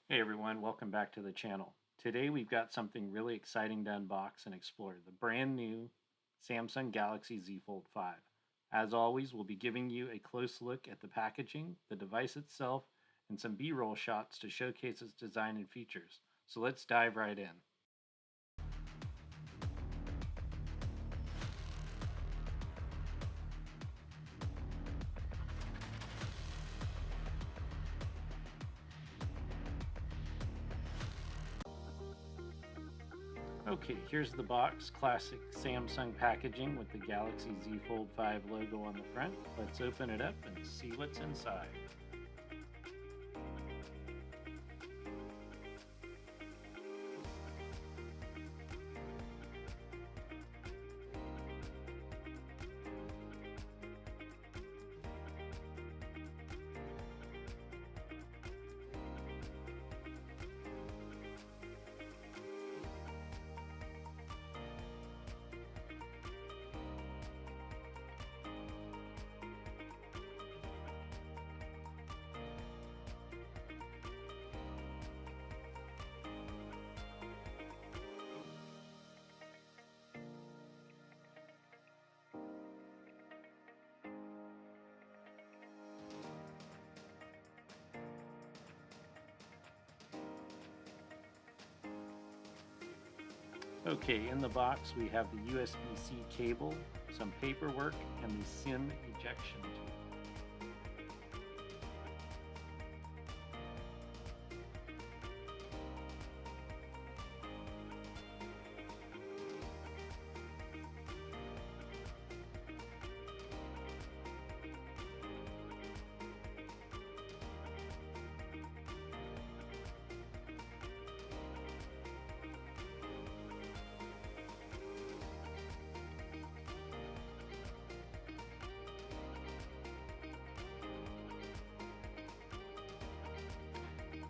Hey everyone, welcome back to the channel. Today we've got something really exciting to unbox and explore, the brand new Samsung Galaxy Z Fold5. As always, we'll be giving you a close look at the packaging, the device itself, and some B-roll shots to showcase its design and features. So let's dive right in. Okay, here's the box, classic Samsung packaging with the Galaxy Z Fold5 logo on the front. Let's open it up and see what's inside. Okay, in the box we have the USB-C cable, some paperwork, and the SIM ejection tool.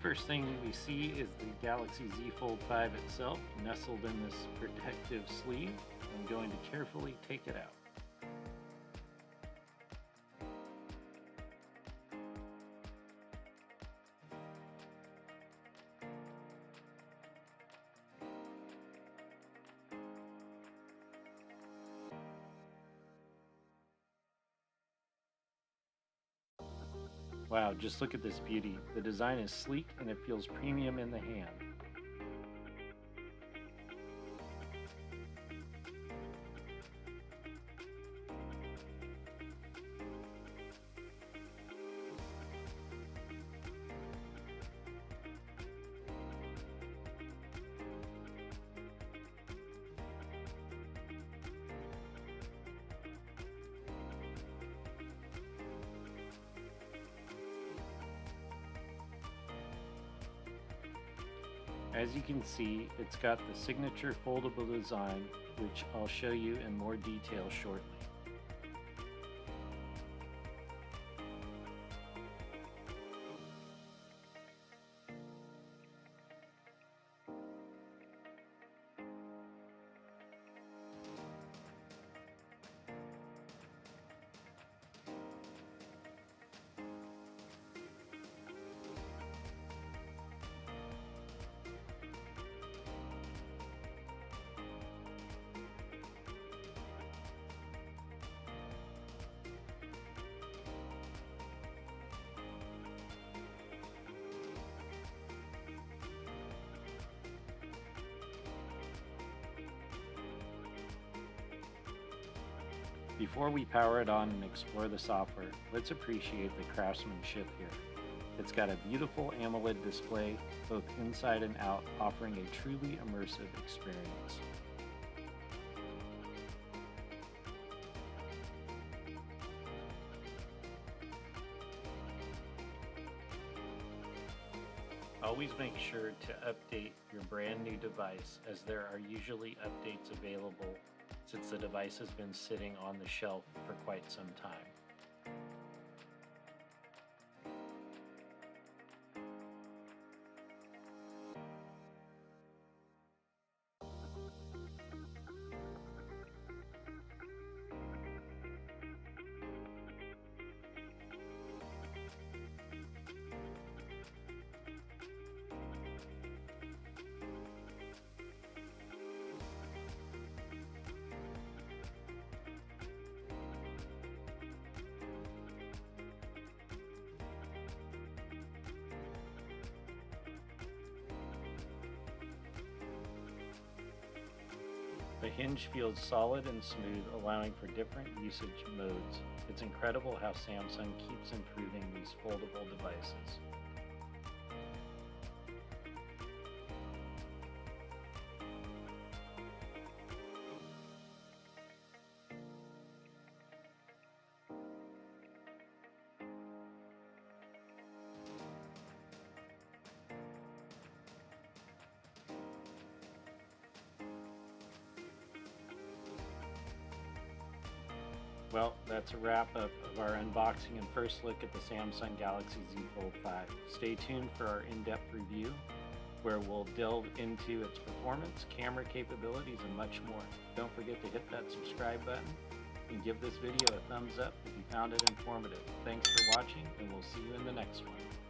First thing we see is the Galaxy Z Fold5 itself, nestled in this protective sleeve. I'm going to carefully take it out. Wow, just look at this beauty. The design is sleek and it feels premium in the hand. As you can see, it's got the signature foldable design, which I'll show you in more detail shortly. Before we power it on and explore the software, let's appreciate the craftsmanship here. It's got a beautiful AMOLED display, both inside and out, offering a truly immersive experience. Always make sure to update your brand new device, as there are usually updates available since the device has been sitting on the shelf for quite some time. The hinge feels solid and smooth, allowing for different usage modes. It's incredible how Samsung keeps improving these foldable devices. Well, that's a wrap up of our unboxing and first look at the Samsung Galaxy Z Fold 5. Stay tuned for our in-depth review where we'll delve into its performance, camera capabilities, and much more. Don't forget to hit that subscribe button and give this video a thumbs up if you found it informative. Thanks for watching, and we'll see you in the next one.